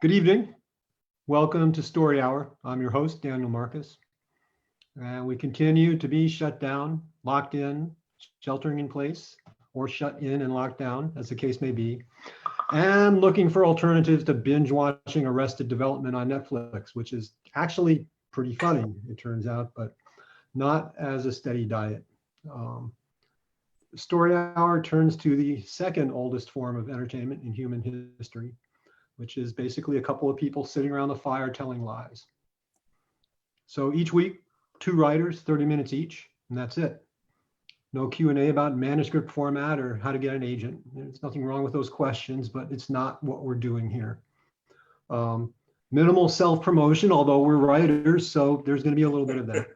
Good evening. Welcome to Story Hour. I'm your host, Daniel Marcus. And we continue to be shut down, locked in, sheltering in place, or shut in and locked down, as the case may be, and looking for alternatives to binge watching Arrested Development on Netflix, which is actually pretty funny, it turns out, but not as a steady diet. Story Hour turns to the second oldest form of entertainment in human history, which is basically a couple of people sitting around the fire telling lies. So each week, two writers, 30 minutes each, and that's it. No Q&A about manuscript format or how to get an agent. There's nothing wrong with those questions, but it's not what we're doing here. Minimal self-promotion, although we're writers, so there's going to be a little bit of that.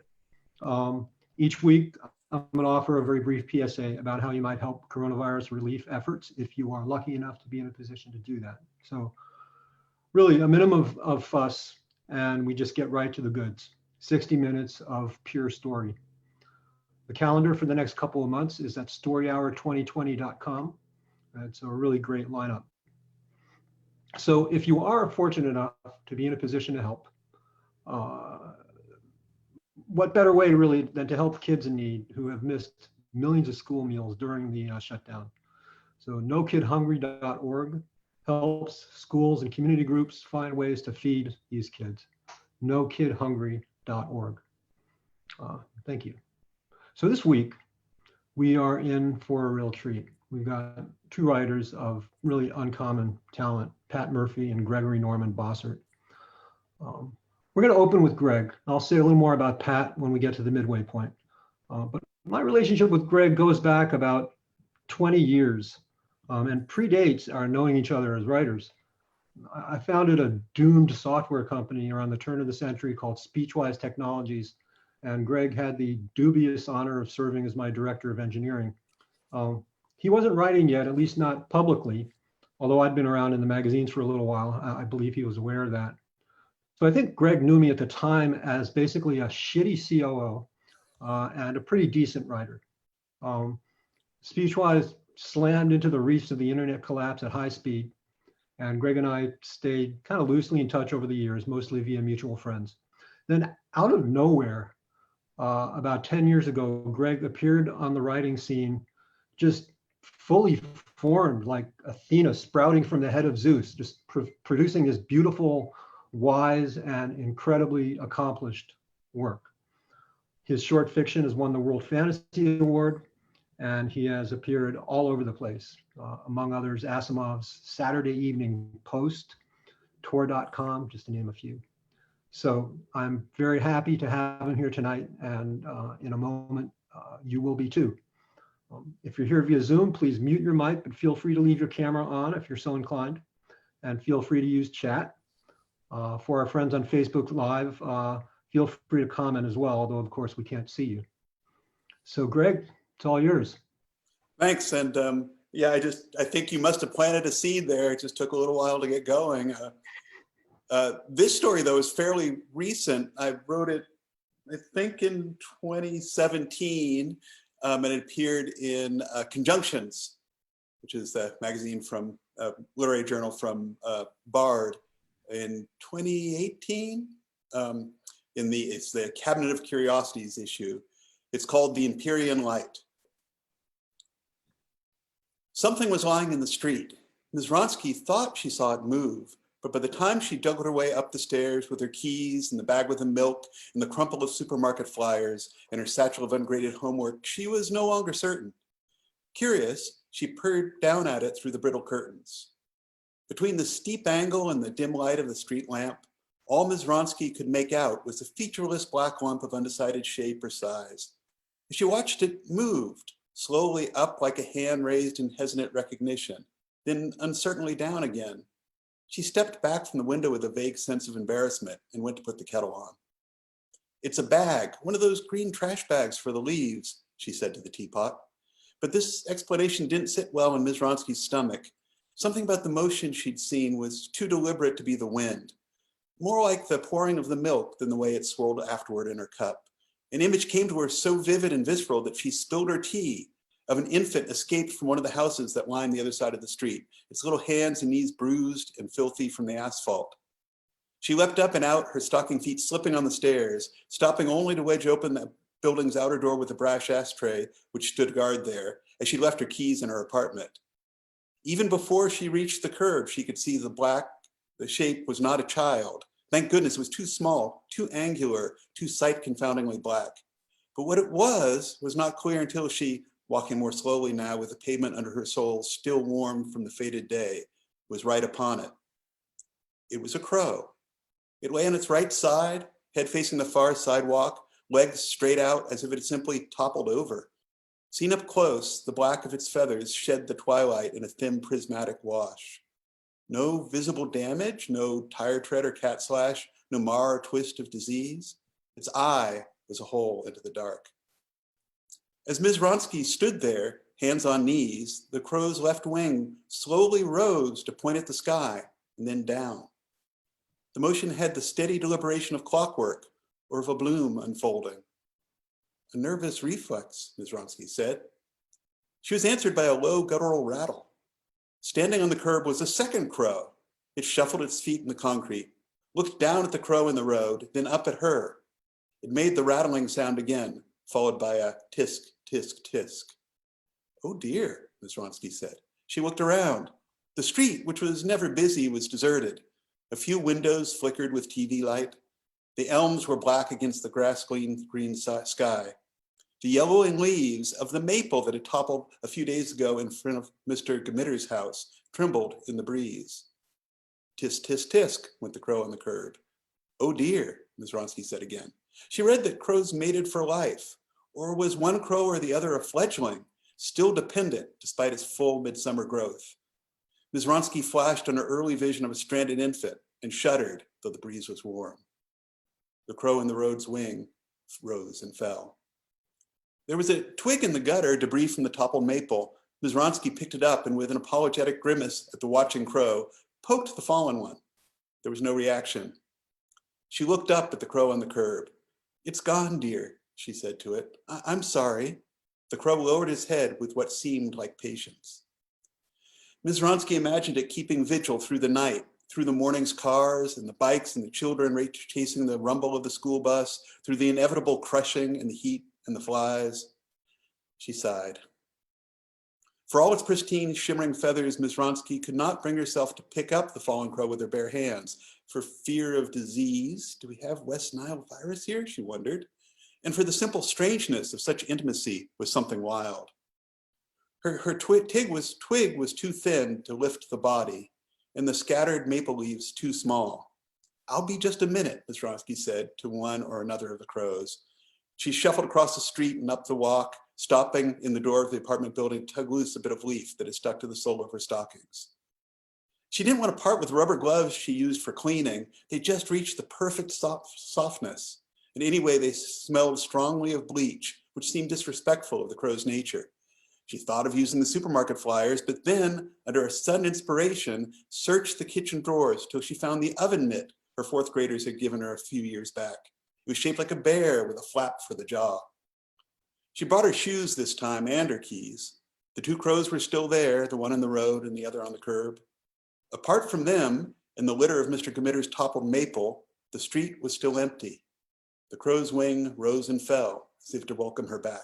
Each week, I'm going to offer a very brief PSA about how you might help coronavirus relief efforts if you are lucky enough to be in a position to do that. So really a minimum of fuss, and we just get right to the goods. 60 minutes of pure story. The calendar for the next couple of months is at storyhour2020.com. It's a really great lineup. So if you are fortunate enough to be in a position to help, what better way really than to help kids in need who have missed millions of school meals during the shutdown. So nokidhungry.org helps schools and community groups find ways to feed these kids. nokidhungry.org. Thank you. So this week, we are in for a real treat. We've got two writers of really uncommon talent, Pat Murphy and Gregory Norman Bossert. We're going to open with Greg. I'll say a little more about Pat when we get to the midway point. But my relationship with Greg goes back about 20 years and predates our knowing each other as writers. I founded a doomed software company around the turn of the century called Speechwise Technologies, and Greg had the dubious honor of serving as my director of engineering. He wasn't writing yet, at least not publicly, although I'd been around in the magazines for a little while. I believe he was aware of that. So I think Greg knew me at the time as basically a shitty COO and a pretty decent writer. Speechwise slammed into the reefs of the internet collapse at high speed, and Greg and I stayed kind of loosely in touch over the years, mostly via mutual friends. Then out of nowhere, about 10 years ago, Greg appeared on the writing scene, just fully formed like Athena sprouting from the head of Zeus, just producing this beautiful, wise, and incredibly accomplished work. His short fiction has won the World Fantasy Award, and he has appeared all over the place, among others, Asimov's Saturday Evening Post, Tor.com, just to name a few. So I'm very happy to have him here tonight, and in a moment, you will be too. If you're here via Zoom, please mute your mic, but feel free to leave your camera on if you're so inclined, and feel free to use chat. For our friends on Facebook Live, feel free to comment as well, although of course we can't see you. So Greg, it's all yours. Thanks, and yeah, I think you must have planted a seed there. It just took a little while to get going. This story, though, is fairly recent. I wrote it, I think, in 2017, and it appeared in Conjunctions, which is the magazine from literary journal from Bard, in 2018. It's the Cabinet of Curiosities issue. It's called The Empyrean Light. Something was lying in the street. Ms. Vronsky thought she saw it move, but by the time she dug her way up the stairs with her keys and the bag with the milk and the crumple of supermarket flyers and her satchel of ungraded homework, she was no longer certain. Curious, she peered down at it through the brittle curtains. Between the steep angle and the dim light of the street lamp, all Ms. Vronsky could make out was a featureless black lump of undecided shape or size. As she watched it moved, slowly up like a hand raised in hesitant recognition, then uncertainly down again. She stepped back from the window with a vague sense of embarrassment and went to put the kettle on. "It's a bag, one of those green trash bags for the leaves," she said to the teapot. But this explanation didn't sit well in Ms. Vronsky's stomach. Something about the motion she'd seen was too deliberate to be the wind, more like the pouring of the milk than the way it swirled afterward in her cup. An image came to her so vivid and visceral that she spilled her tea, of an infant escaped from one of the houses that lined the other side of the street, its little hands and knees bruised and filthy from the asphalt. She leapt up and out, her stocking feet slipping on the stairs, stopping only to wedge open the building's outer door with a brass ashtray, which stood guard there, as she left her keys in her apartment. Even before she reached the curb, she could see the shape was not a child. Thank goodness it was too small, too angular, too sight-confoundingly black. But what it was not clear until she, walking more slowly now with the pavement under her soles still warm from the faded day, was right upon it. It was a crow. It lay on its right side, head facing the far sidewalk, legs straight out as if it had simply toppled over. Seen up close, the black of its feathers shed the twilight in a thin prismatic wash. No visible damage, no tire tread or cat slash, no mar or twist of disease. Its eye was a hole into the dark. As Ms. Wronski stood there, hands on knees, the crow's left wing slowly rose to point at the sky and then down. The motion had the steady deliberation of clockwork or of a bloom unfolding. A nervous reflex, Ms. Wronski said. She was answered by a low guttural rattle. Standing on the curb was a second crow. It shuffled its feet in the concrete, looked down at the crow in the road, then up at her. It made the rattling sound again, followed by a tisk, tisk, tisk. Oh dear, Ms. Wronski said. She looked around. The street, which was never busy, was deserted. A few windows flickered with TV light. The elms were black against the green sky. The yellowing leaves of the maple that had toppled a few days ago in front of Mr. Gemitter's house trembled in the breeze. Tisk, tisk, tisk, went the crow on the curb. Oh dear, Ms. Wronski said again. She read that crows mated for life, or was one crow or the other a fledgling, still dependent despite its full midsummer growth. Ms. Wronski flashed on her early vision of a stranded infant and shuddered, though the breeze was warm. The crow in the road's wing rose and fell. There was a twig in the gutter, debris from the toppled maple. Ms. Wronski picked it up and with an apologetic grimace at the watching crow, poked the fallen one. There was no reaction. She looked up at the crow on the curb. It's gone, dear, she said to it. I'm sorry. The crow lowered his head with what seemed like patience. Ms. Wronski imagined it keeping vigil through the night, through the morning's cars and the bikes and the children chasing the rumble of the school bus, through the inevitable crushing and the heat and the flies. She sighed. For all its pristine, shimmering feathers, Ms. Wronski could not bring herself to pick up the fallen crow with her bare hands for fear of disease. Do we have West Nile virus here? She wondered. And for the simple strangeness of such intimacy with something wild. Her twig was too thin to lift the body, and the scattered maple leaves too small. I'll be just a minute, Ms. Wronski said to one or another of the crows. She shuffled across the street and up the walk, stopping in the door of the apartment building to tug loose a bit of leaf that had stuck to the sole of her stockings. She didn't want to part with the rubber gloves she used for cleaning. They just reached the perfect softness. And anyway, they smelled strongly of bleach, which seemed disrespectful of the crow's nature. She thought of using the supermarket flyers, but then, under a sudden inspiration, searched the kitchen drawers till she found the oven mitt her fourth graders had given her a few years back. It was shaped like a bear with a flap for the jaw. She brought her shoes this time and her keys. The two crows were still there, the one in the road and the other on the curb. Apart from them and the litter of Mr. Gemitter's toppled maple, the street was still empty. The crow's wing rose and fell as if to welcome her back.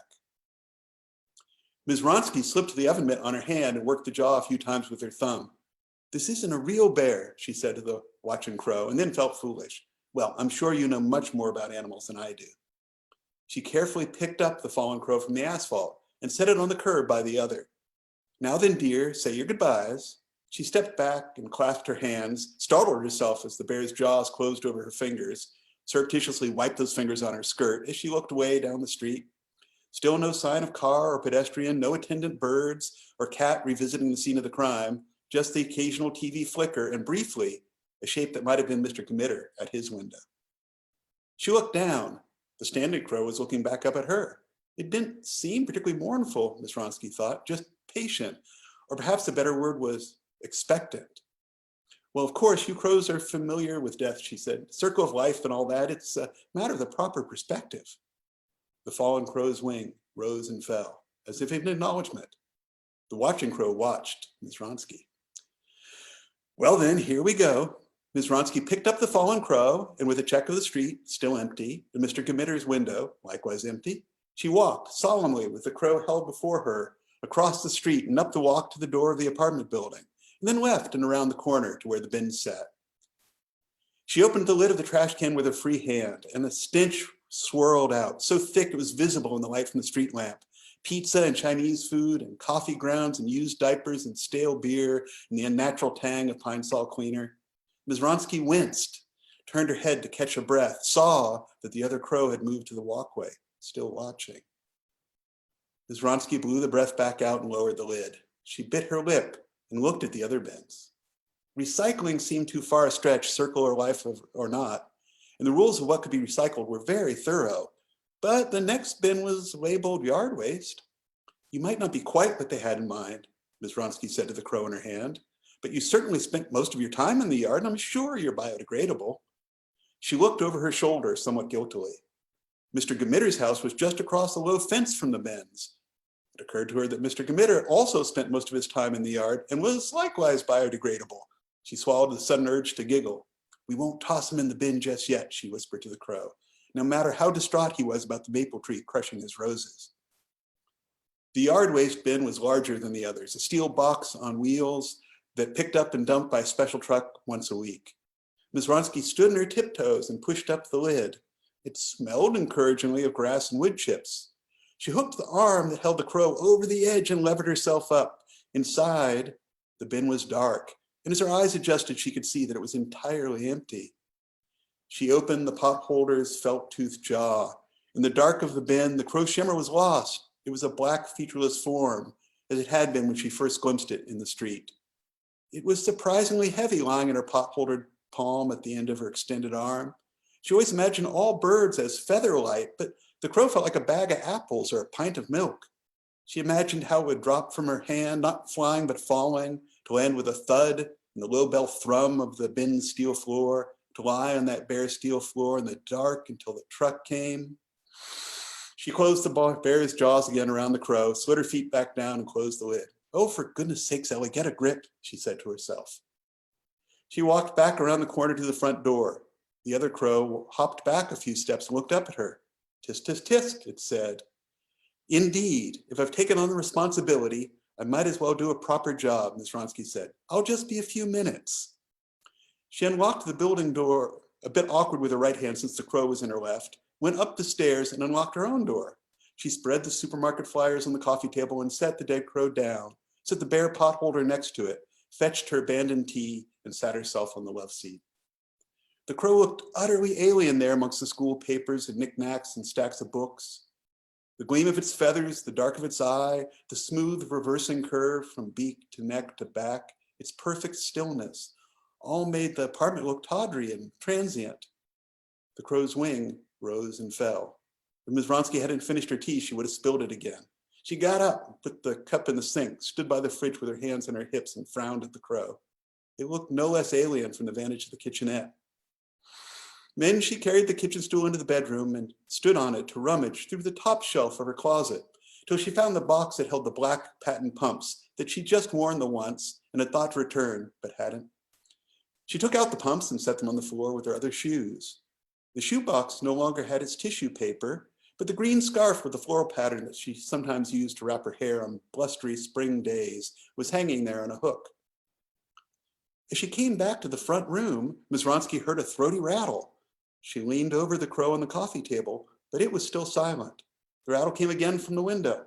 Ms. Wronski slipped the oven mitt on her hand and worked the jaw a few times with her thumb. This isn't a real bear, she said to the watching crow, and then felt foolish. Well, I'm sure you know much more about animals than I do. She carefully picked up the fallen crow from the asphalt and set it on the curb by the other. Now then, dear, say your goodbyes. She stepped back and clasped her hands, startled herself as the bear's jaws closed over her fingers, surreptitiously wiped those fingers on her skirt as she looked away down the street. Still no sign of car or pedestrian, no attendant birds or cat revisiting the scene of the crime, just the occasional TV flicker and briefly, a shape that might have been Mr. Gemitter at his window. She looked down. The standing crow was looking back up at her. It didn't seem particularly mournful, Miss Wronski thought, just patient, or perhaps the better word was expectant. Well, of course, you crows are familiar with death, she said. Circle of life and all that, it's a matter of the proper perspective. The fallen crow's wing rose and fell as if in acknowledgement. The watching crow watched Ms. Wronski. Well then, here we go. Ms. Wronski picked up the fallen crow, and with a check of the street, still empty, and Mr. Gemitter's window, likewise empty, she walked solemnly with the crow held before her across the street and up the walk to the door of the apartment building, and then left and around the corner to where the bins sat. She opened the lid of the trash can with a free hand, and the stench swirled out, so thick it was visible in the light from the street lamp. Pizza and Chinese food and coffee grounds and used diapers and stale beer and the unnatural tang of Pine Sol cleaner. Ms. Wronski winced, turned her head to catch a breath, saw that the other crow had moved to the walkway, still watching. Ms. Wronski blew the breath back out and lowered the lid. She bit her lip and looked at the other bins. Recycling seemed too far a stretch, circle or life or not, and the rules of what could be recycled were very thorough. But the next bin was labeled yard waste. You might not be quite what they had in mind, Ms. Wronski said to the crow in her hand, but you certainly spent most of your time in the yard, and I'm sure you're biodegradable. She looked over her shoulder somewhat guiltily. Mr. Gemitter's house was just across the low fence from the bins. It occurred to her that Mr. Gemitter also spent most of his time in the yard and was likewise biodegradable. She swallowed the sudden urge to giggle. We won't toss him in the bin just yet, she whispered to the crow, no matter how distraught he was about the maple tree crushing his roses. The yard waste bin was larger than the others, a steel box on wheels that picked up and dumped by a special truck once a week. Ms. Wronski stood on her tiptoes and pushed up the lid. It smelled encouragingly of grass and wood chips. She hooked the arm that held the crow over the edge and levered herself up. Inside, the bin was dark, and as her eyes adjusted, she could see that it was entirely empty. She opened the potholder's felt-toothed jaw. In the dark of the bin, the crow shimmer was lost. It was a black, featureless form, as it had been when she first glimpsed it in the street. It was surprisingly heavy, lying in her potholdered palm at the end of her extended arm. She always imagined all birds as feather-light, but the crow felt like a bag of apples or a pint of milk. She imagined how it would drop from her hand, not flying but falling, to land with a thud and the low bell thrum of the bin's steel floor, to lie on that bare steel floor in the dark until the truck came. She closed the bear's jaws again around the crow, slid her feet back down and closed the lid. Oh, for goodness sakes, Ellie, get a grip, she said to herself. She walked back around the corner to the front door. The other crow hopped back a few steps and looked up at her. Tisk, tisk, tisk, it said. Indeed, if I've taken on the responsibility, I might as well do a proper job, Ms. Wronski said. I'll just be a few minutes. She unlocked the building door, a bit awkward with her right hand since the crow was in her left, went up the stairs and unlocked her own door. She spread the supermarket flyers on the coffee table and set the dead crow down, set the bare potholder next to it, fetched her abandoned tea, and sat herself on the love seat. The crow looked utterly alien there amongst the school papers and knickknacks and stacks of books. The gleam of its feathers, the dark of its eye, the smooth reversing curve from beak to neck to back, its perfect stillness, all made the apartment look tawdry and transient. The crow's wing rose and fell. If Ms. Wronski hadn't finished her tea, she would have spilled it again. She got up, put the cup in the sink, stood by the fridge with her hands on her hips and frowned at the crow. It looked no less alien from the vantage of the kitchenette. Then she carried the kitchen stool into the bedroom and stood on it to rummage through the top shelf of her closet till she found the box that held the black patent pumps that she'd just worn the once and had thought to return, but hadn't. She took out the pumps and set them on the floor with her other shoes. The shoebox no longer had its tissue paper, but the green scarf with the floral pattern that she sometimes used to wrap her hair on blustery spring days was hanging there on a hook. As she came back to the front room, Ms. Wronski heard a throaty rattle. She leaned over the crow on the coffee table, but it was still silent. The rattle came again from the window.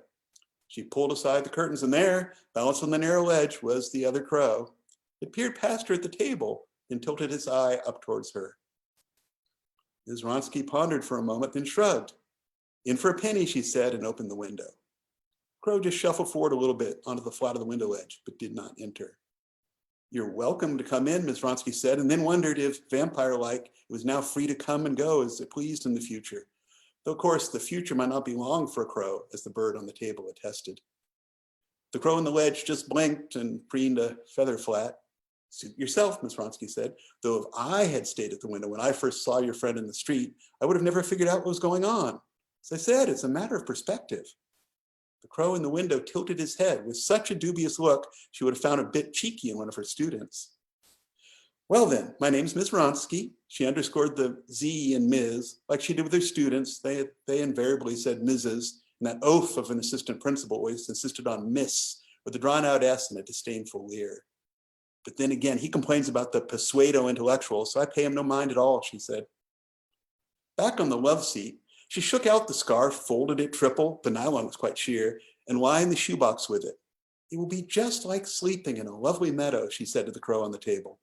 She pulled aside the curtains, and there, balanced on the narrow ledge, was the other crow. It peered past her at the table and tilted its eye up towards her. Ms. Wronski pondered for a moment, then shrugged. In for a penny, she said, and opened the window. Crow just shuffled forward a little bit onto the flat of the window ledge, but did not enter. You're welcome to come in, Ms. Wronski said, and then wondered if, vampire-like, it was now free to come and go as it pleased in the future. Though, of course, the future might not be long for a crow, as the bird on the table attested. The crow on the ledge just blinked and preened a feather flat. Suit yourself, Ms. Wronski said, though if I had stayed at the window when I first saw your friend in the street, I would have never figured out what was going on. As I said, it's a matter of perspective. The crow in the window tilted his head with such a dubious look she would have found a bit cheeky in one of her students. Well then, my name's Ms. Ronsky. She underscored the Z in Ms. Like she did with her students. They invariably said Mrs., and that oaf of an assistant principal always insisted on Miss with a drawn out S and a disdainful leer. But then again, he complains about the pseudo intellectual, so I pay him no mind at all, she said. Back on the love seat, she shook out the scarf, folded it triple, the nylon was quite sheer, and lined the shoebox with it. It will be just like sleeping in a lovely meadow, she said to the crow on the table.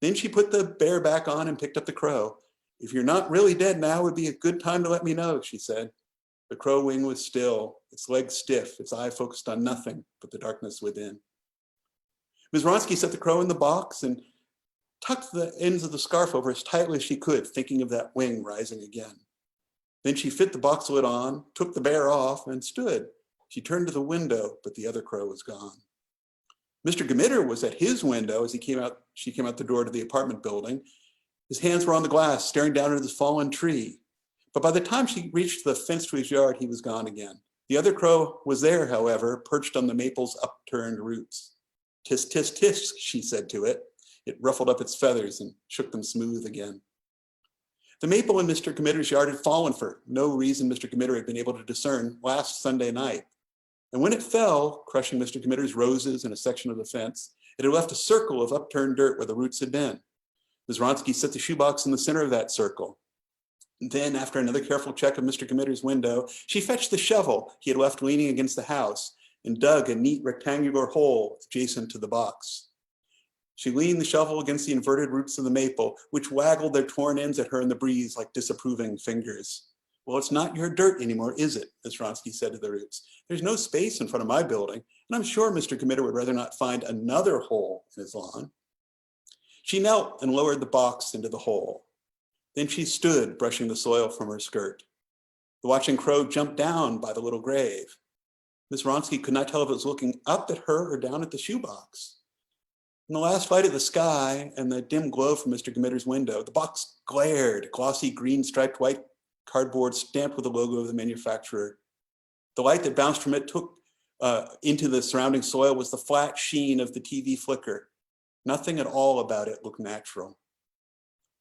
Then she put the bear back on and picked up the crow. If you're not really dead now, it would be a good time to let me know, she said. The crow wing was still, its legs stiff, its eye focused on nothing but the darkness within. Ms. Ronsky set the crow in the box and tucked the ends of the scarf over as tightly as she could, thinking of that wing rising again. Then she fit the box lid on, took the bear off, and stood. She turned to the window, but the other crow was gone. Mr. Gmitter was at his window as she came out the door to the apartment building. His hands were on the glass, staring down at the fallen tree. But by the time she reached the fence to his yard, he was gone again. The other crow was there, however, perched on the maple's upturned roots. Tisk, tisk, tisk, she said to it. It ruffled up its feathers and shook them smooth again. The maple in Mr. Gmitter's yard had fallen for no reason Mr. Gmitter had been able to discern last Sunday night. And when it fell, crushing Mr. Gmitter's roses and a section of the fence, it had left a circle of upturned dirt where the roots had been. Ms. Ronsky set the shoebox in the center of that circle. And then, after another careful check of Mr. Gmitter's window, she fetched the shovel he had left leaning against the house and dug a neat rectangular hole adjacent to the box. She leaned the shovel against the inverted roots of the maple, which waggled their torn ends at her in the breeze like disapproving fingers. Well, it's not your dirt anymore, is it? Ms. Ronsky said to the roots. There's no space in front of my building, and I'm sure Mr. Gmitter would rather not find another hole in his lawn. She knelt and lowered the box into the hole. Then she stood, brushing the soil from her skirt. The watching crow jumped down by the little grave. Ms. Ronsky could not tell if it was looking up at her or down at the shoebox. In the last light of the sky and the dim glow from Mr. Gmitter's window, the box glared, glossy green striped white cardboard stamped with the logo of the manufacturer. The light that bounced from it took into the surrounding soil was the flat sheen of the TV flicker. Nothing at all about it looked natural.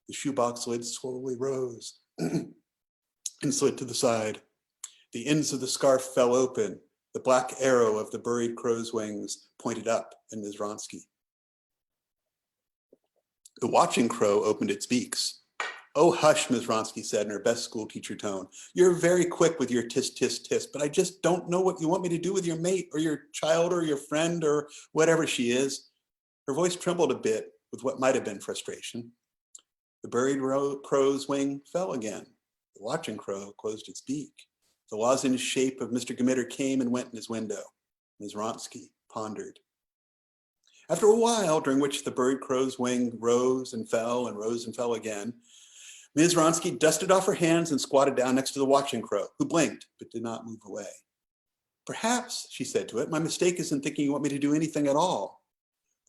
The shoebox lid slowly rose and slid to the side. The ends of the scarf fell open. The black arrow of the buried crow's wings pointed up at Ms. Ronsky. The watching crow opened its beaks. Oh, hush, Ms. Ronsky said in her best schoolteacher tone. You're very quick with your tisk, tisk, tisk, but I just don't know what you want me to do with your mate or your child or your friend or whatever she is. Her voice trembled a bit with what might have been frustration. The buried crow's wing fell again. The watching crow closed its beak. The lozenge shape of Mr. Gmitter came and went in his window. Ms. Ronsky pondered. After a while, during which the buried crow's wing rose and fell again, Ms. Ronsky dusted off her hands and squatted down next to the watching crow, who blinked but did not move away. Perhaps, she said to it, my mistake is in thinking you want me to do anything at all.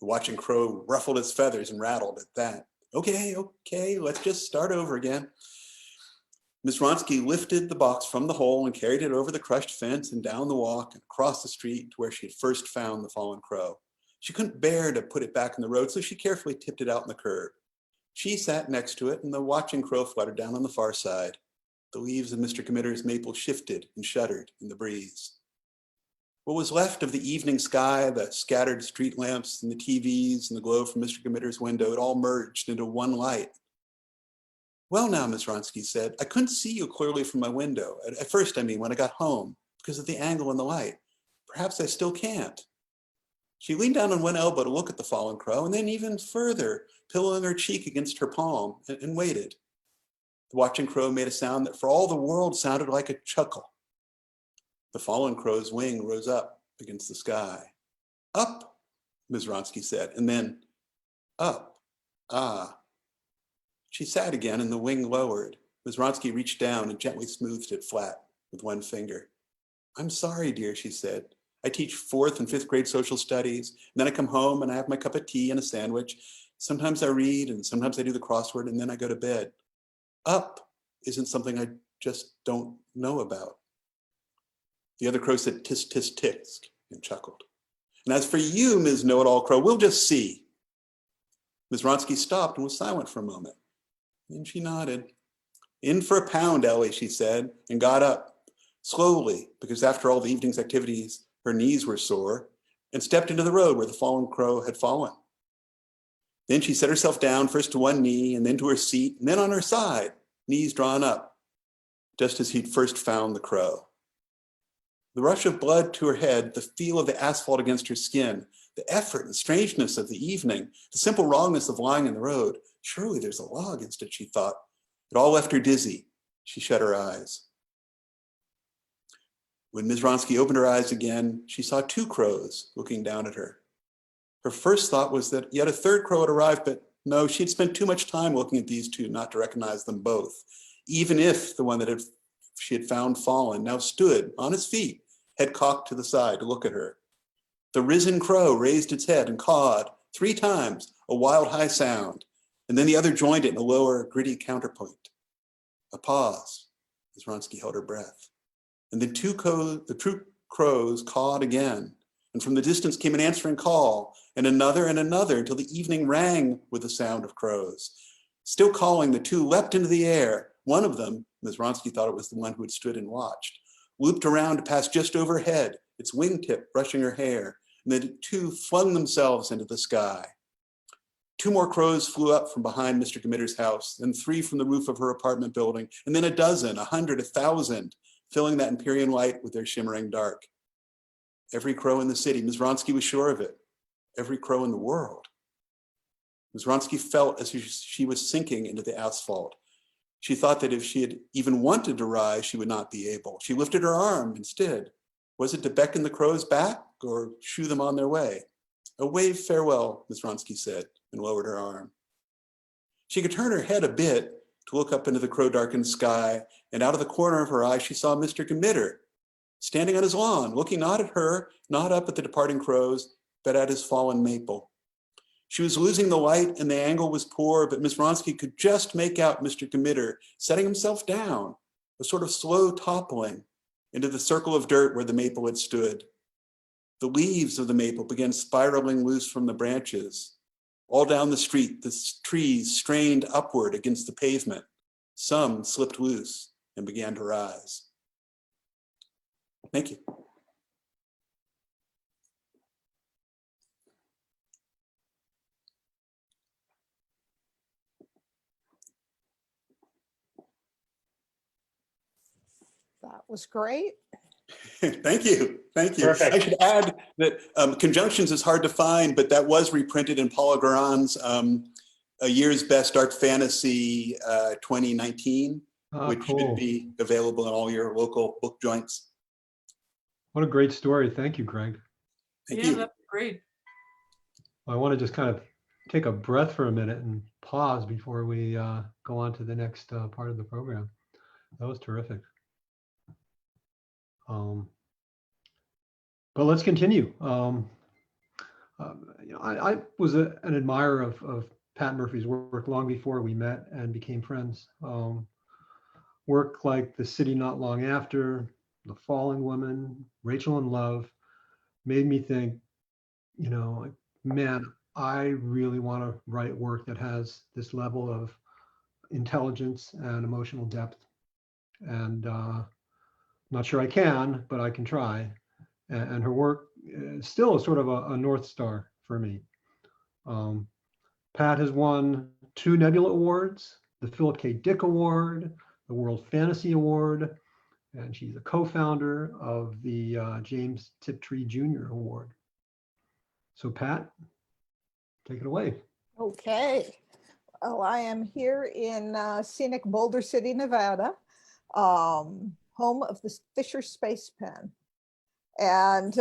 The watching crow ruffled its feathers and rattled at that. Okay, let's just start over again. Ms. Ronsky lifted the box from the hole and carried it over the crushed fence and down the walk and across the street to where she had first found the fallen crow. She couldn't bear to put it back in the road, so she carefully tipped it out on the curb. She sat next to it, and the watching crow fluttered down on the far side. The leaves of Mr. Gmitter's maple shifted and shuddered in the breeze. What was left of the evening sky, the scattered street lamps and the TVs and the glow from Mr. Gmitter's window, it all merged into one light. Well now, Ms. Ronsky said, I couldn't see you clearly from my window. At first, when I got home, because of the angle and the light. Perhaps I still can't. She leaned down on one elbow to look at the fallen crow, and then even further, pillowing her cheek against her palm, and waited. The watching crow made a sound that for all the world sounded like a chuckle. The fallen crow's wing rose up against the sky. Up, Ms. Ronsky said, and then up. Ah. She sat again, and the wing lowered. Ms. Ronsky reached down and gently smoothed it flat with one finger. I'm sorry, dear, she said. I teach 4th and 5th grade social studies, and then I come home and I have my cup of tea and a sandwich. Sometimes I read, and sometimes I do the crossword, and then I go to bed. Up isn't something I just don't know about. The other crow said, tisk, tisk, tisk, and chuckled. And as for you, Ms. Know-it-all Crow, we'll just see. Ms. Vronsky stopped and was silent for a moment. Then she nodded. In for a pound, Ellie, she said, and got up, slowly, because after all the evening's activities, her knees were sore, and stepped into the road where the fallen crow had fallen. Then she set herself down, first to one knee, and then to her seat, and then on her side, knees drawn up, just as he'd first found the crow. The rush of blood to her head, the feel of the asphalt against her skin, the effort and strangeness of the evening, the simple wrongness of lying in the road. Surely there's a law against it, she thought. It all left her dizzy. She shut her eyes. When Ms. Vronsky opened her eyes again, she saw two crows looking down at her. Her first thought was that yet a third crow had arrived, but no, she'd spent too much time looking at these two not to recognize them both, even if the one that she had found fallen now stood on its feet, head cocked to the side to look at her. The risen crow raised its head and cawed 3 times, a wild high sound, and then the other joined it in a lower, gritty counterpoint. A pause, as Vronsky held her breath. And then the two crows cawed again, and from the distance came an answering call, and another, until the evening rang with the sound of crows. Still calling, the two leapt into the air. One of them, Ms. Vronsky thought it was the one who had stood and watched, looped around to pass just overhead, its wingtip brushing her hair, and the two flung themselves into the sky. 2 more crows flew up from behind Mr. Committer's house, then 3 from the roof of her apartment building, and then a dozen, 100, 1,000, filling that Empyrean light with their shimmering dark. Every crow in the city, Ms. Vronsky was sure of it. Every crow in the world. Ms. Vronsky felt as she was sinking into the asphalt. She thought that if she had even wanted to rise, she would not be able. She lifted her arm instead. Was it to beckon the crows back or shoo them on their way? A wave farewell, Ms. Vronsky said, and lowered her arm. She could turn her head a bit to look up into the crow-darkened sky, and out of the corner of her eye, she saw Mr. Committer standing on his lawn, looking not at her, not up at the departing crows, but at his fallen maple. She was losing the light and the angle was poor, but Ms. Vronsky could just make out Mr. Committer setting himself down, a sort of slow toppling into the circle of dirt where the maple had stood. The leaves of the maple began spiraling loose from the branches. All down the street, the trees strained upward against the pavement. Some slipped loose and began to rise. Thank you. That was great. Thank you. Thank you. Perfect. I should add that Conjunctions is hard to find, but that was reprinted in Paula Garan's A Year's Best Dark Fantasy 2019, which Cool. should be available in all your local book joints. What a great story. Thank you, Greg. Thank Yeah, you. that's great. I want to just kind of take a breath for a minute and pause before we go on to the next part of the program. That was terrific. But let's continue. I was an admirer of Pat Murphy's work long before we met and became friends. Work like The City Not Long After, The Falling Woman, Rachel in Love made me think, man, I really want to write work that has this level of intelligence and emotional depth. And not sure I can, but I can try. And her work is still sort of a North Star for me. Pat has won 2 Nebula Awards, the Philip K. Dick Award, the World Fantasy Award, and she's a co-founder of the James Tiptree Jr. Award. So Pat, take it away. Okay. Well, I am here in scenic Boulder City, Nevada, home of the Fisher Space Pen. And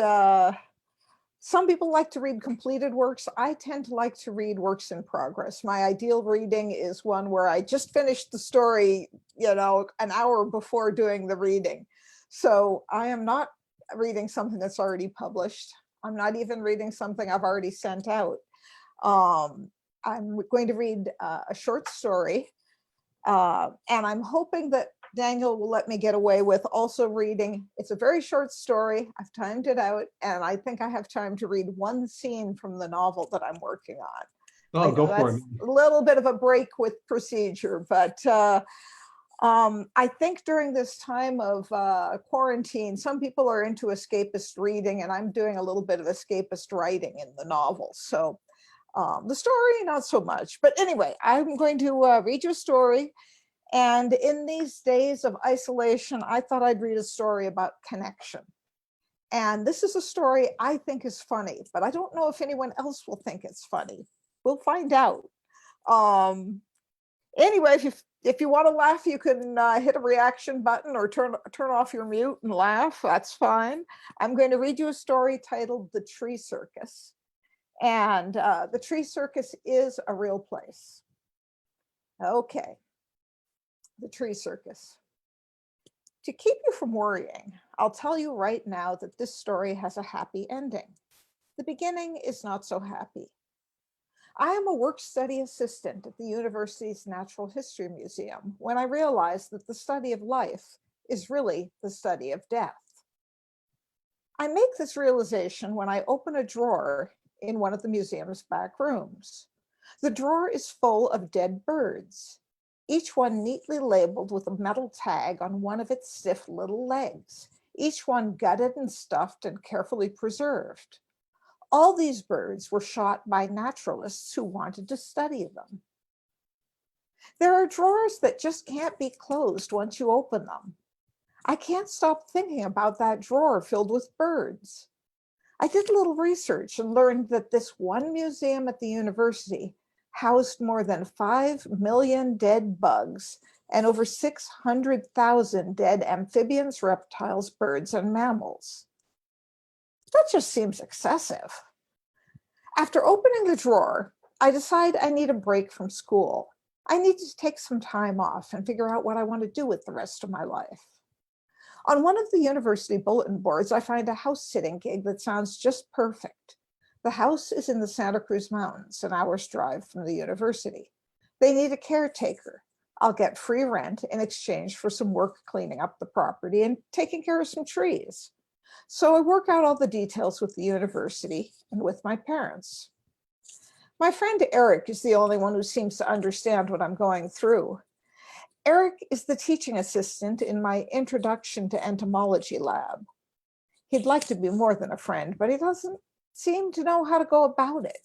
some people like to read completed works. I tend to like to read works in progress. My ideal reading is one where I just finished the story, an hour before doing the reading. So I am not reading something that's already published. I'm not even reading something I've already sent out. I'm going to read a short story, and I'm hoping that Daniel will let me get away with also reading. It's a very short story. I've timed it out, and I think I have time to read one scene from the novel that I'm working on. Oh, I know go for that's it. a little bit of a break with procedure, but I think during this time of quarantine, some people are into escapist reading, and I'm doing a little bit of escapist writing in the novel. So the story, not so much. But anyway, I'm going to read you a story. And in these days of isolation, I thought I'd read a story about connection. And this is a story I think is funny, but I don't know if anyone else will think it's funny. We'll find out. Anyway, if you want to laugh, you can hit a reaction button or turn off your mute and laugh. That's fine. I'm going to read you a story titled "The Tree Circus," and the Tree Circus is a real place. Okay. The Tree Circus. To keep you from worrying, I'll tell you right now that this story has a happy ending. The beginning is not so happy. I am a work-study assistant at the university's Natural History Museum when I realized that the study of life is really the study of death. I make this realization when I open a drawer in one of the museum's back rooms. The drawer is full of dead birds, each one neatly labeled with a metal tag on one of its stiff little legs, each one gutted and stuffed and carefully preserved. All these birds were shot by naturalists who wanted to study them. There are drawers that just can't be closed once you open them. I can't stop thinking about that drawer filled with birds. I did a little research and learned that this one museum at the university housed more than 5 million dead bugs and over 600,000 dead amphibians, reptiles, birds, and mammals. That just seems excessive. After opening the drawer, I decide I need a break from school. I need to take some time off and figure out what I want to do with the rest of my life. On one of the university bulletin boards, I find a house-sitting gig that sounds just perfect. The house is in the Santa Cruz Mountains, an hour's drive from the university. They need a caretaker. I'll get free rent in exchange for some work cleaning up the property and taking care of some trees. So I work out all the details with the university and with my parents. My friend Eric is the only one who seems to understand what I'm going through. Eric is the teaching assistant in my Introduction to Entomology lab. He'd like to be more than a friend, but he doesn't seem to know how to go about it.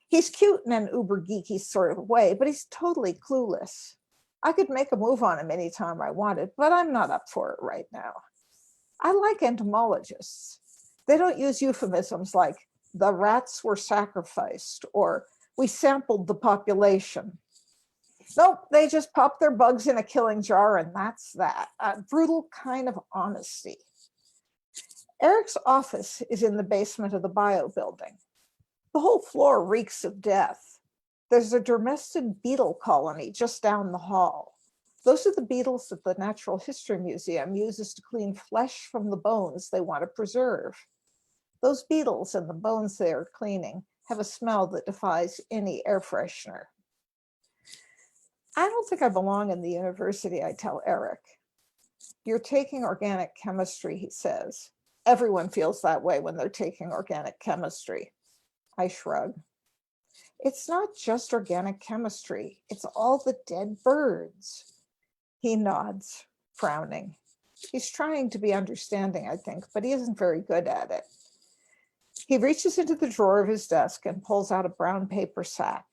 He's cute in an uber geeky sort of way, but he's totally clueless. I could make a move on him anytime I wanted, but I'm not up for it right now. I like entomologists. They don't use euphemisms like "the rats were sacrificed" or "we sampled the population." Nope, they just pop their bugs in a killing jar and that's that. A brutal kind of honesty. Eric's office is in the basement of the bio building. The whole floor reeks of death. There's a domestic beetle colony just down the hall. Those are the beetles that the Natural History Museum uses to clean flesh from the bones they want to preserve. Those beetles and the bones they are cleaning have a smell that defies any air freshener. I don't think I belong in the university, I tell Eric. You're taking organic chemistry, he says. Everyone feels that way when they're taking organic chemistry. I shrug. It's not just organic chemistry, it's all the dead birds. He nods, frowning. He's trying to be understanding, I think, but he isn't very good at it. He reaches into the drawer of his desk and pulls out a brown paper sack.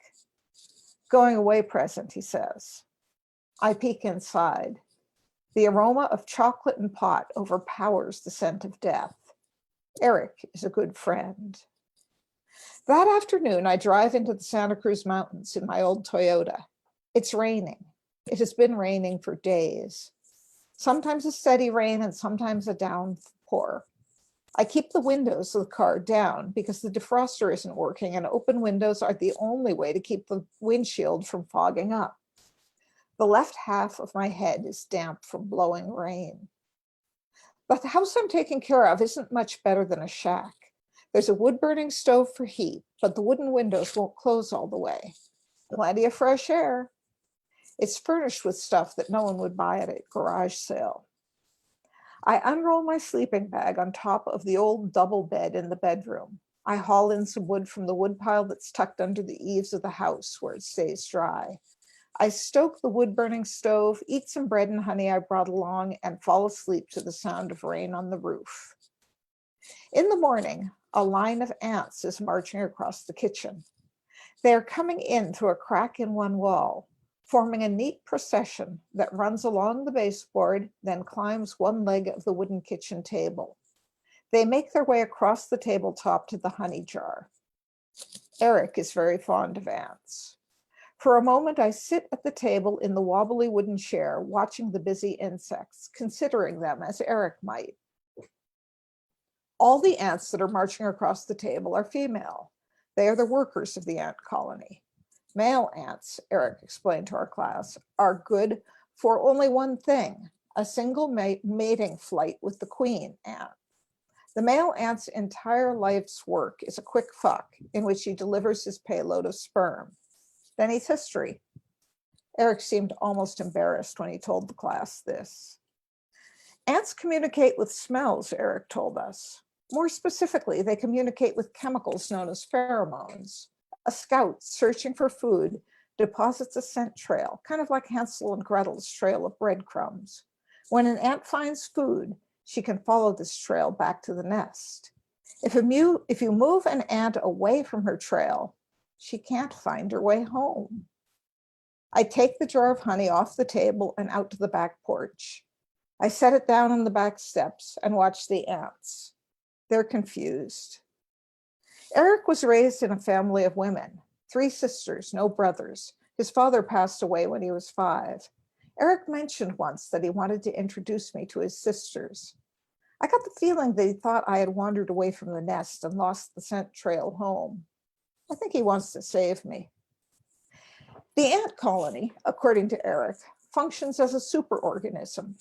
Going away present, he says. I peek inside. The aroma of chocolate and pot overpowers the scent of death. Eric is a good friend. That afternoon, I drive into the Santa Cruz Mountains in my old Toyota. It's raining. It has been raining for days. Sometimes a steady rain and sometimes a downpour. I keep the windows of the car down because the defroster isn't working and open windows are the only way to keep the windshield from fogging up. The left half of my head is damp from blowing rain. But the house I'm taking care of isn't much better than a shack. There's a wood-burning stove for heat, but the wooden windows won't close all the way. Plenty of fresh air. It's furnished with stuff that no one would buy at a garage sale. I unroll my sleeping bag on top of the old double bed in the bedroom. I haul in some wood from the woodpile that's tucked under the eaves of the house where it stays dry. I stoke the wood-burning stove, eat some bread and honey I brought along, and fall asleep to the sound of rain on the roof. In the morning, a line of ants is marching across the kitchen. They are coming in through a crack in one wall, forming a neat procession that runs along the baseboard, then climbs one leg of the wooden kitchen table. They make their way across the tabletop to the honey jar. Eric is very fond of ants. For a moment, I sit at the table in the wobbly wooden chair, watching the busy insects, considering them as Eric might. All the ants that are marching across the table are female. They are the workers of the ant colony. Male ants, Eric explained to our class, are good for only one thing, a single mating flight with the queen ant. The male ant's entire life's work is a quick fuck in which he delivers his payload of sperm. Then he's history. Eric seemed almost embarrassed when he told the class this. Ants communicate with smells, Eric told us. More specifically, they communicate with chemicals known as pheromones. A scout searching for food deposits a scent trail, kind of like Hansel and Gretel's trail of breadcrumbs. When an ant finds food, she can follow this trail back to the nest. If you move an ant away from her trail, she can't find her way home. I take the jar of honey off the table and out to the back porch. I set it down on the back steps and watch the ants. They're confused. Eric was raised in a family of women, 3 sisters, no brothers. His father passed away when he was 5. Eric mentioned once that he wanted to introduce me to his sisters. I got the feeling that he thought I had wandered away from the nest and lost the scent trail home. I think he wants to save me. The ant colony, according to Eric, functions as a superorganism.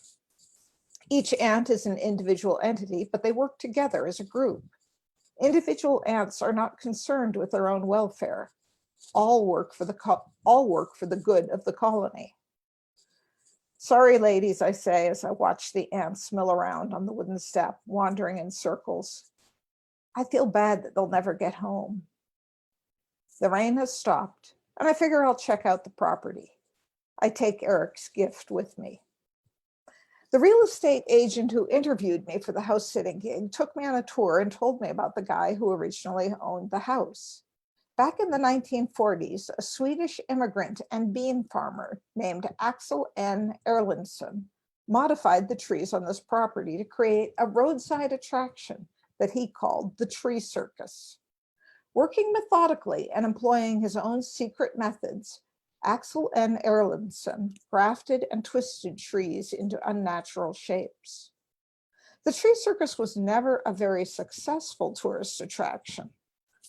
Each ant is an individual entity, but they work together as a group. Individual ants are not concerned with their own welfare. All work for the good of the colony. Sorry, ladies, I say as I watch the ants mill around on the wooden step, wandering in circles. I feel bad that they'll never get home. The rain has stopped, and I figure I'll check out the property. I take Eric's gift with me. The real estate agent who interviewed me for the house sitting gig took me on a tour and told me about the guy who originally owned the house. Back in the 1940s, a Swedish immigrant and bean farmer named Axel N. Erlandsson modified the trees on this property to create a roadside attraction that he called the Tree Circus. Working methodically and employing his own secret methods, Axel N. Erlandsson grafted and twisted trees into unnatural shapes. The Tree Circus was never a very successful tourist attraction.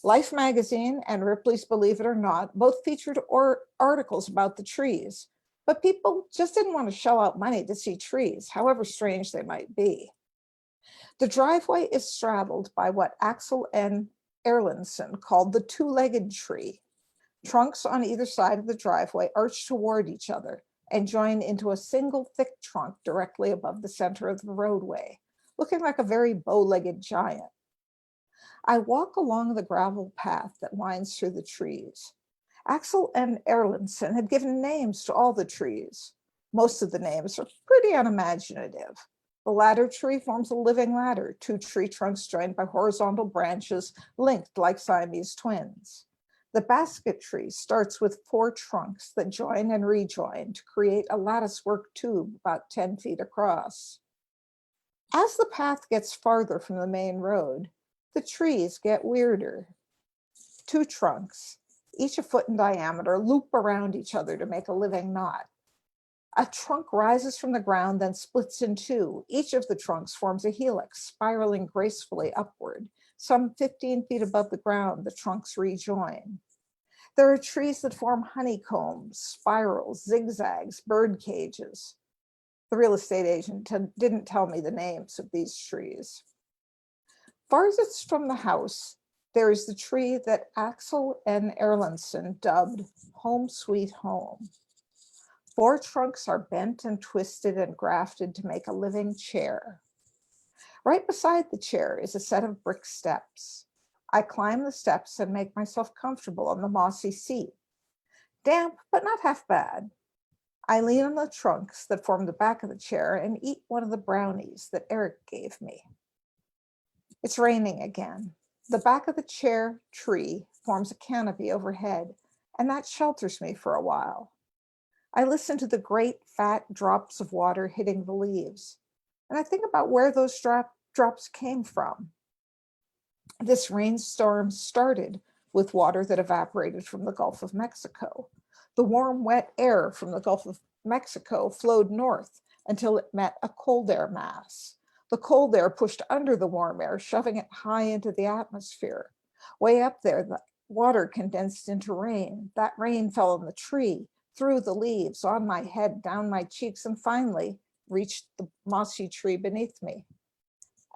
Life magazine and Ripley's Believe It or Not both featured articles about the trees, but people just didn't want to shell out money to see trees, however strange they might be. The driveway is straddled by what Axel N. Erlandsson called the two-legged tree. Trunks on either side of the driveway arch toward each other and join into a single thick trunk directly above the center of the roadway, looking like a very bow-legged giant. I walk along the gravel path that winds through the trees. Axel N. Erlandsson had given names to all the trees. Most of the names are pretty unimaginative. The ladder tree forms a living ladder, 2 tree trunks joined by horizontal branches linked like Siamese twins. The basket tree starts with 4 trunks that join and rejoin to create a latticework tube about 10 feet across. As the path gets farther from the main road, the trees get weirder. 2 trunks, each a foot in diameter, loop around each other to make a living knot. A trunk rises from the ground, then splits in 2. Each of the trunks forms a helix, spiraling gracefully upward. Some 15 feet above the ground, the trunks rejoin. There are trees that form honeycombs, spirals, zigzags, bird cages. The real estate agent didn't tell me the names of these trees. Farthest from the house, there is the tree that Axel N. Erlandsson dubbed Home Sweet Home. 4 trunks are bent and twisted and grafted to make a living chair. Right beside the chair is a set of brick steps. I climb the steps and make myself comfortable on the mossy seat. Damp, but not half bad. I lean on the trunks that form the back of the chair and eat one of the brownies that Eric gave me. It's raining again. The back of the chair tree forms a canopy overhead, and that shelters me for a while. I listen to the great fat drops of water hitting the leaves, and I think about where those drops came from. This rainstorm started with water that evaporated from the Gulf of Mexico. The warm, wet air from the Gulf of Mexico flowed north until it met a cold air mass. The cold air pushed under the warm air, shoving it high into the atmosphere. Way up there, the water condensed into rain. That rain fell on the tree, through the leaves, on my head, down my cheeks, and finally reached the mossy tree beneath me.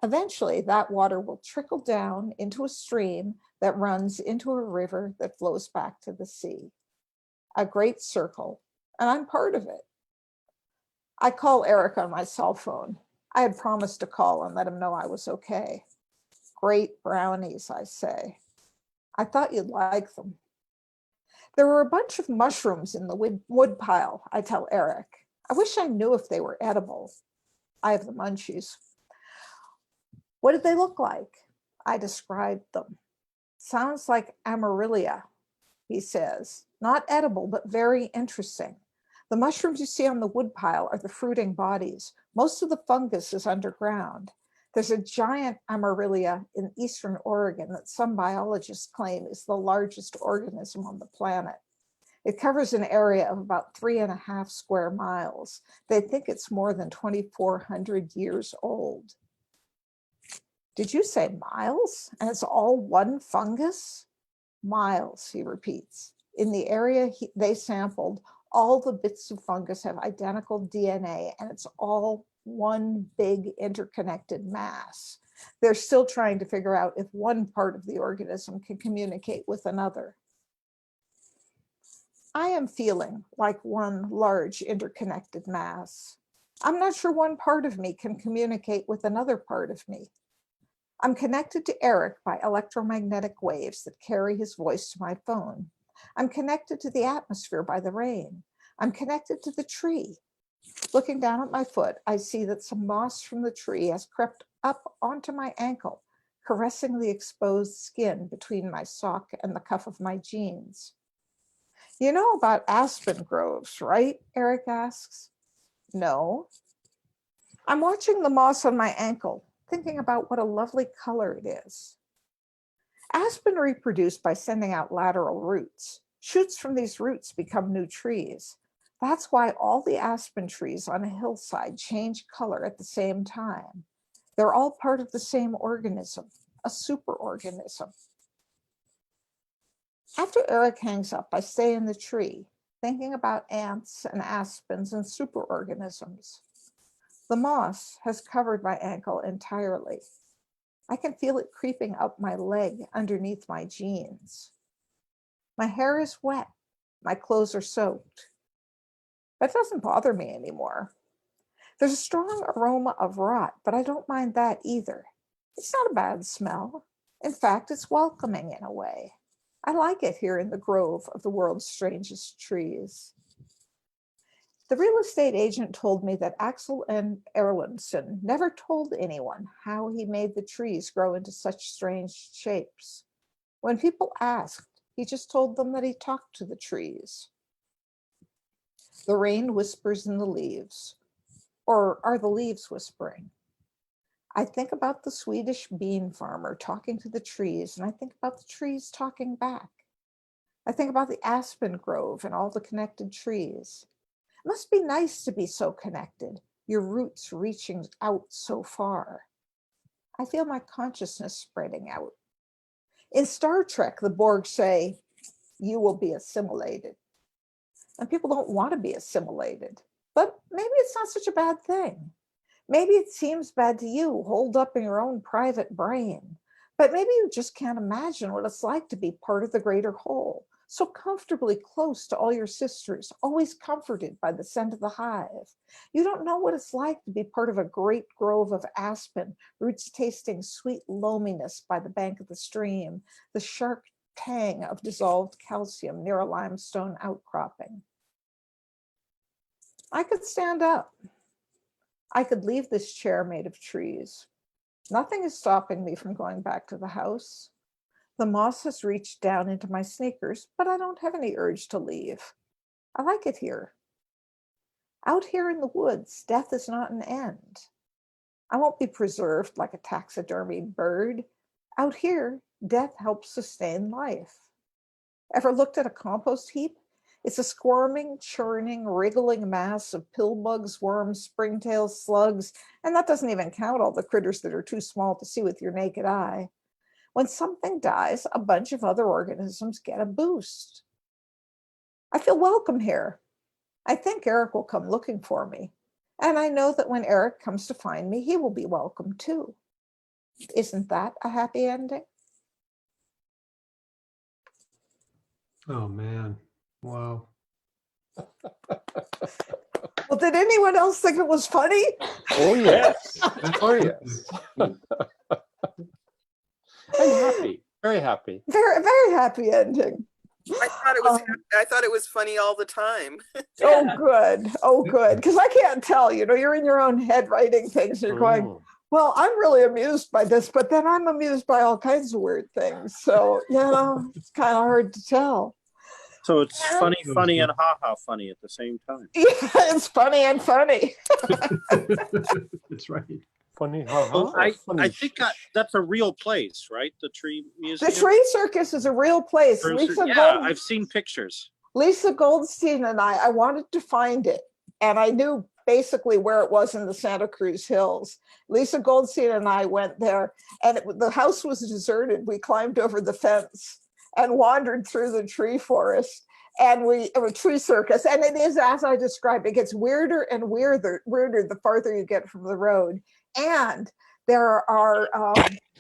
Eventually, that water will trickle down into a stream that runs into a river that flows back to the sea. A great circle, and I'm part of it. I call Eric on my cell phone. I had promised to call and let him know I was okay. Great brownies, I say. I thought you'd like them. There were a bunch of mushrooms in the wood pile, I tell Eric. I wish I knew if they were edible. I have the munchies. What did they look like? I described them. Sounds like Amaryllia, he says. Not edible, but very interesting. The mushrooms you see on the woodpile are the fruiting bodies. Most of the fungus is underground. There's a giant Amaryllia in eastern Oregon that some biologists claim is the largest organism on the planet. It covers an area of about 3.5 square miles. They think it's more than 2,400 years old. Did you say miles? And it's all one fungus? Miles, he repeats. In the area they sampled, all the bits of fungus have identical DNA, and it's all one big interconnected mass. They're still trying to figure out if one part of the organism can communicate with another. I am feeling like one large interconnected mass. I'm not sure one part of me can communicate with another part of me. I'm connected to Eric by electromagnetic waves that carry his voice to my phone. I'm connected to the atmosphere by the rain. I'm connected to the tree. Looking down at my foot, I see that some moss from the tree has crept up onto my ankle, caressing the exposed skin between my sock and the cuff of my jeans. You know about aspen groves, right? Eric asks. No. I'm watching the moss on my ankle, thinking about what a lovely color it is. Aspen reproduce by sending out lateral roots. Shoots from these roots become new trees. That's why all the aspen trees on a hillside change color at the same time. They're all part of the same organism, a superorganism. After Eric hangs up, I stay in the tree, thinking about ants and aspens and superorganisms. The moss has covered my ankle entirely. I can feel it creeping up my leg underneath my jeans. My hair is wet. My clothes are soaked. That doesn't bother me anymore. There's a strong aroma of rot, but I don't mind that either. It's not a bad smell. In fact, it's welcoming in a way. I like it here in the grove of the world's strangest trees. The real estate agent told me that Axel N. Erlandson never told anyone how he made the trees grow into such strange shapes. When people asked, he just told them that he talked to the trees. The rain whispers in the leaves. Or are the leaves whispering? I think about the Swedish bean farmer talking to the trees, and I think about the trees talking back. I think about the aspen grove and all the connected trees. It must be nice to be so connected, your roots reaching out so far. I feel my consciousness spreading out. In Star Trek, the Borg say, "You will be assimilated." And people don't want to be assimilated, but maybe it's not such a bad thing. Maybe it seems bad to you, holed up in your own private brain, but maybe you just can't imagine what it's like to be part of the greater whole, so comfortably close to all your sisters, always comforted by the scent of the hive. You don't know what it's like to be part of a great grove of aspen, roots tasting sweet loaminess by the bank of the stream, the sharp tang of dissolved calcium near a limestone outcropping. I could stand up. I could leave this chair made of trees. Nothing is stopping me from going back to the house. The moss has reached down into my sneakers, but I don't have any urge to leave. I like it here. Out here in the woods, death is not an end. I won't be preserved like a taxidermied bird. Out here, death helps sustain life. Ever looked at a compost heap? It's a squirming, churning, wriggling mass of pill bugs, worms, springtail slugs, and that doesn't even count all the critters that are too small to see with your naked eye. When something dies, a bunch of other organisms get a boost. I feel welcome here. I think Eric will come looking for me. And I know that when Eric comes to find me, he will be welcome too. Isn't that a happy ending? Oh, man. Wow. Well, did anyone else think it was funny? Oh, yes. Oh, yes. I'm happy, very happy. Very, very happy ending. I thought it was funny all the time. Oh, good. Oh, good. Because I can't tell, you're in your own head writing things. You're going, well, I'm really amused by this, but then I'm amused by all kinds of weird things. So, it's kind of hard to tell. So it's funny, and ha-ha funny at the same time. Yeah, it's funny and funny. That's right. Funny, Well, I think that's a real place, right? The Tree Museum? The Tree Circus is a real place. I've seen pictures. Lisa Goldstein and I wanted to find it. And I knew basically where it was in the Santa Cruz Hills. Lisa Goldstein and I went there, and the house was deserted. We climbed over the fence and wandered through the tree forest, and a tree circus. And it is, as I described, it gets weirder and weirder the farther you get from the road. And there are,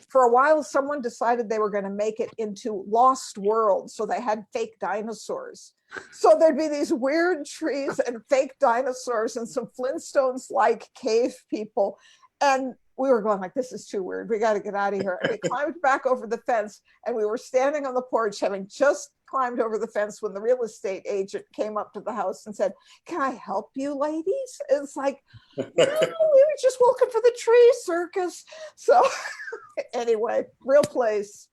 for a while, someone decided they were going to make it into Lost World. So they had fake dinosaurs. So there'd be these weird trees and fake dinosaurs and some Flintstones-like cave people. And we were going like, this is too weird. We got to get out of here. And we climbed back over the fence, and we were standing on the porch, having just climbed over the fence, when the real estate agent came up to the house and said, "Can I help you, ladies?" It's like, no, we were just looking for the tree circus. So anyway, real place.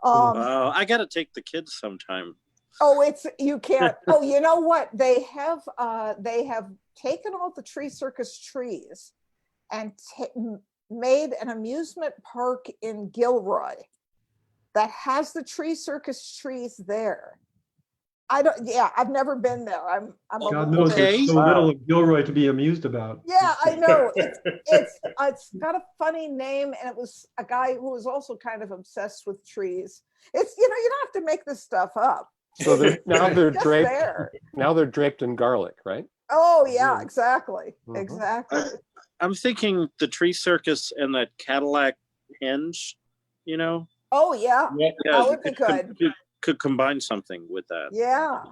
I got to take the kids sometime. Oh, you can't. Oh, you know what? They have taken all the tree circus trees and made an amusement park in Gilroy that has the tree circus trees there. I've never been there. I'm God knows there's so little of Gilroy to be amused about. Yeah, I know. It's got a funny name, and it was a guy who was also kind of obsessed with trees. It's, you don't have to make this stuff up. So now they're draped. There. Now they're draped in garlic, right? Oh yeah, exactly, Mhm. exactly. I'm thinking the Tree Circus and that Cadillac Henge, Oh yeah, that would be good. Could combine something with that. Yeah.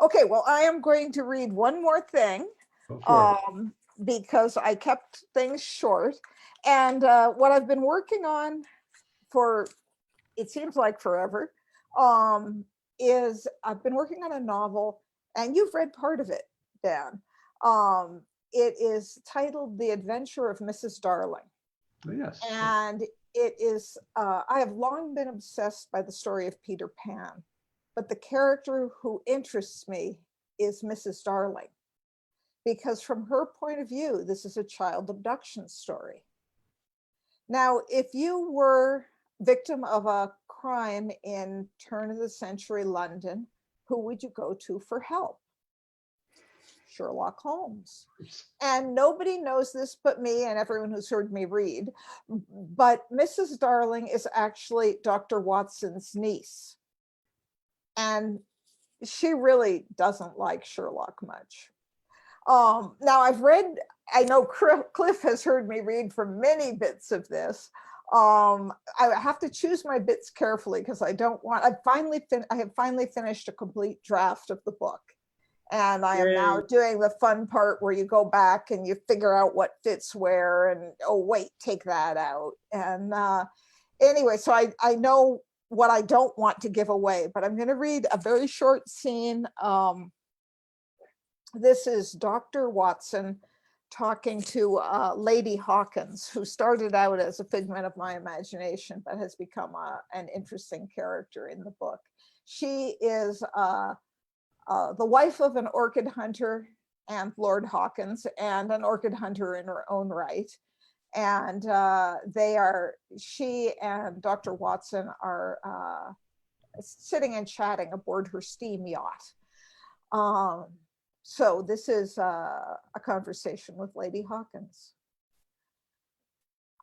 Okay, well, I am going to read one more thing, Go for it. because I kept things short. And what I've been working on for, it seems like forever, is I've been working on a novel, and you've read part of it, Dan. It is titled The Adventure of Mrs. Darling. Oh, yes. And it is, I have long been obsessed by the story of Peter Pan, but the character who interests me is Mrs. Darling, because from her point of view, this is a child abduction story. Now, if you were victim of a crime in turn of the century London, who would you go to for help? Sherlock Holmes. And nobody knows this but me and everyone who's heard me read, but Mrs. Darling is actually Dr. Watson's niece. And she really doesn't like Sherlock much. Now I know Cliff has heard me read from many bits of this, I have to choose my bits carefully because I don't want, I have finally finished a complete draft of the book. And I am now Yay. doing the fun part where you go back and you figure out what fits where and, oh, wait, take that out. And anyway, so I know what I don't want to give away, but I'm going to read a very short scene. This is Dr. Watson talking to Lady Hawkins, who started out as a figment of my imagination, but has become an interesting character in the book. She is the wife of an orchid hunter and Lord Hawkins, and an orchid hunter in her own right. And she and Dr. Watson are sitting and chatting aboard her steam yacht. So this is a conversation with Lady Hawkins.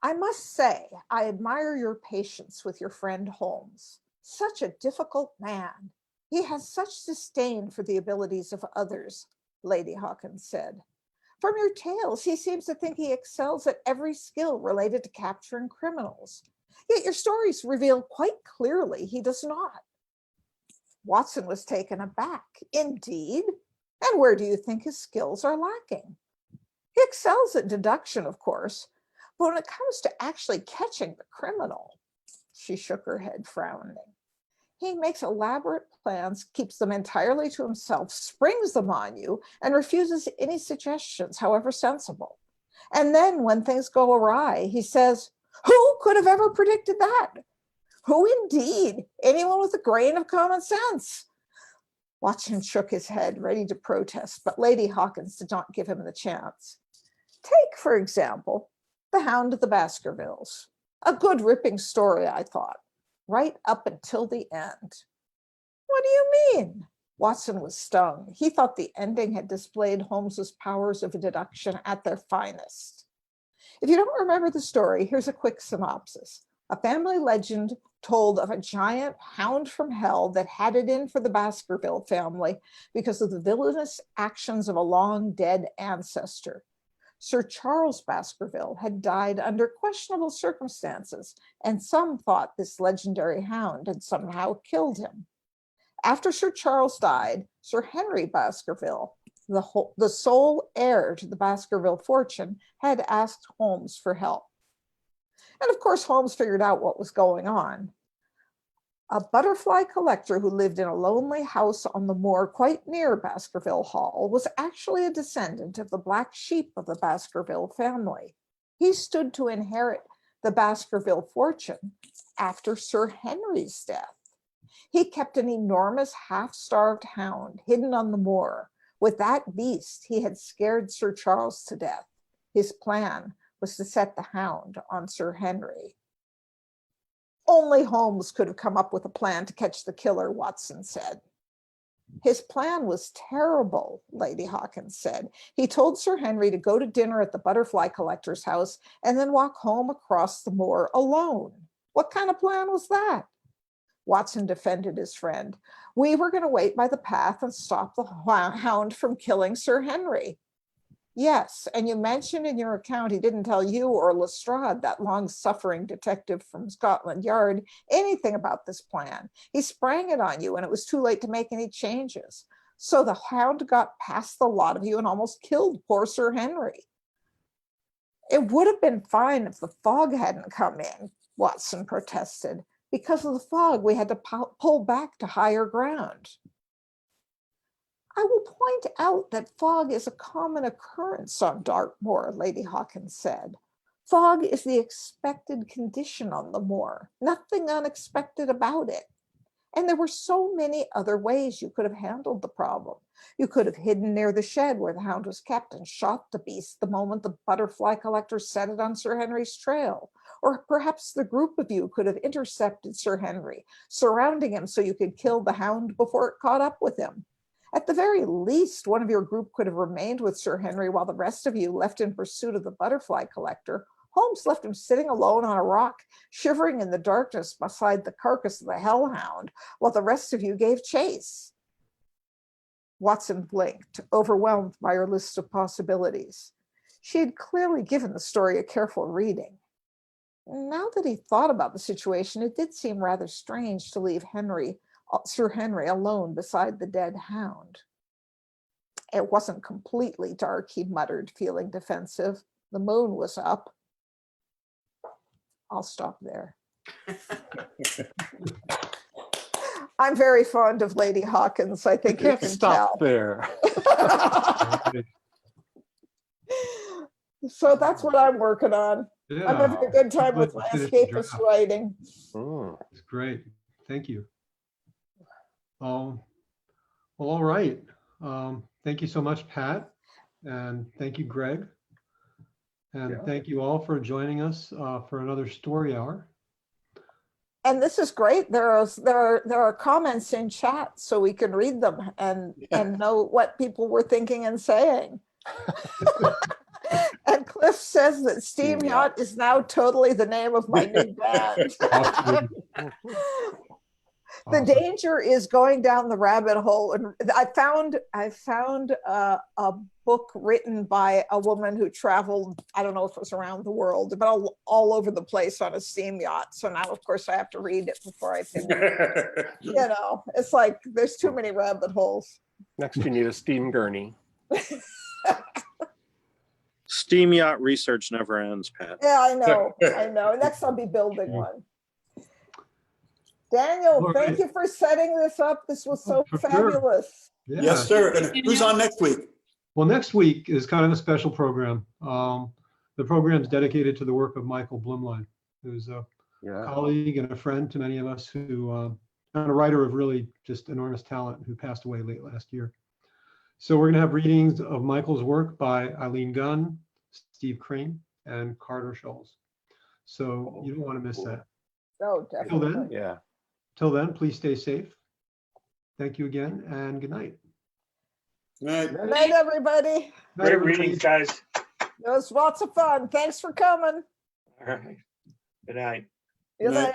I must say, I admire your patience with your friend Holmes. Such a difficult man. He has such disdain for the abilities of others, Lady Hawkins said. From your tales, he seems to think he excels at every skill related to capturing criminals. Yet your stories reveal quite clearly he does not. Watson was taken aback. Indeed? And where do you think his skills are lacking? He excels at deduction, of course, but when it comes to actually catching the criminal, she shook her head, frowning. He makes elaborate plans, keeps them entirely to himself, springs them on you, and refuses any suggestions, however sensible. And then when things go awry, he says, who could have ever predicted that? Who indeed? Anyone with a grain of common sense? Watson shook his head, ready to protest, but Lady Hawkins did not give him the chance. Take, for example, The Hound of the Baskervilles. A good ripping story, I thought, right up until the end. What do you mean? Watson was stung. He thought the ending had displayed Holmes's powers of deduction at their finest. If you don't remember the story, here's a quick synopsis. A family legend told of a giant hound from hell that had it in for the Baskerville family because of the villainous actions of a long dead ancestor. Sir Charles Baskerville had died under questionable circumstances, and some thought this legendary hound had somehow killed him. After Sir Charles died, Sir Henry Baskerville, the sole heir to the Baskerville fortune, had asked Holmes for help. And of course, Holmes figured out what was going on. A butterfly collector who lived in a lonely house on the moor quite near Baskerville Hall was actually a descendant of the black sheep of the Baskerville family. He stood to inherit the Baskerville fortune after Sir Henry's death. He kept an enormous half-starved hound hidden on the moor. With that beast, he had scared Sir Charles to death. His plan was to set the hound on Sir Henry. Only Holmes could have come up with a plan to catch the killer, Watson said. His plan was terrible, Lady Hawkins said. He told Sir Henry to go to dinner at the butterfly collector's house and then walk home across the moor alone. What kind of plan was that? Watson defended his friend. We were going to wait by the path and stop the hound from killing Sir Henry. Yes, and you mentioned in your account he didn't tell you or Lestrade, that long-suffering detective from Scotland Yard, anything about this plan. He sprang it on you and it was too late to make any changes. So the hound got past the lot of you and almost killed poor Sir Henry. It would have been fine if the fog hadn't come in, Watson protested. Because of the fog, we had to pull back to higher ground. I will point out that fog is a common occurrence on Dartmoor, Lady Hawkins said. Fog is the expected condition on the moor, nothing unexpected about it. And there were so many other ways you could have handled the problem. You could have hidden near the shed where the hound was kept and shot the beast the moment the butterfly collector set it on Sir Henry's trail. Or perhaps the group of you could have intercepted Sir Henry, surrounding him so you could kill the hound before it caught up with him. At the very least, one of your group could have remained with Sir Henry while the rest of you left in pursuit of the butterfly collector. Holmes left him sitting alone on a rock, shivering in the darkness beside the carcass of the hellhound, while the rest of you gave chase. Watson blinked, overwhelmed by her list of possibilities. She had clearly given the story a careful reading. Now that he thought about the situation, it did seem rather strange to leave Sir Henry alone beside the dead hound. It wasn't completely dark, he muttered, feeling defensive. The moon was up. I'll stop there. I'm very fond of Lady Hawkins. I think you can Stop tell. there. So that's what I'm working on. Yeah. I'm having a good time Good with my to finish the escapist draft. writing. Mm. It's great. Thank you. Well, all right. Thank you so much, Pat. And thank you, Greg. And thank you all for joining us for another story hour. And this is great. There are comments in chat, so we can read them and know what people were thinking and saying. And Cliff says that Steam Yacht is now totally the name of my new band. The danger is going down the rabbit hole. And I found a book written by a woman who traveled, I don't know if it was around the world, but all over the place on a steam yacht. So now, of course, I have to read it before I can, it's like there's too many rabbit holes. Next, you need a steam gurney. Steam yacht research never ends, Pat. Yeah, I know. Next, I'll be building one. Daniel, thank you for setting this up. This was so fabulous. Yeah. Yes, sir. And who's on next week? Well, next week is kind of a special program. The program is dedicated to the work of Michael Blumlein, who's a colleague and a friend to many of us, and a writer of really just enormous talent who passed away late last year. So we're going to have readings of Michael's work by Eileen Gunn, Steve Crane, and Carter Scholes. So you don't want to miss that. Oh, definitely. Till then, please stay safe. Thank you again, and good night. Good night. Good night, everybody. Great readings, guys. It was lots of fun. Thanks for coming. All right. Good night. Good night.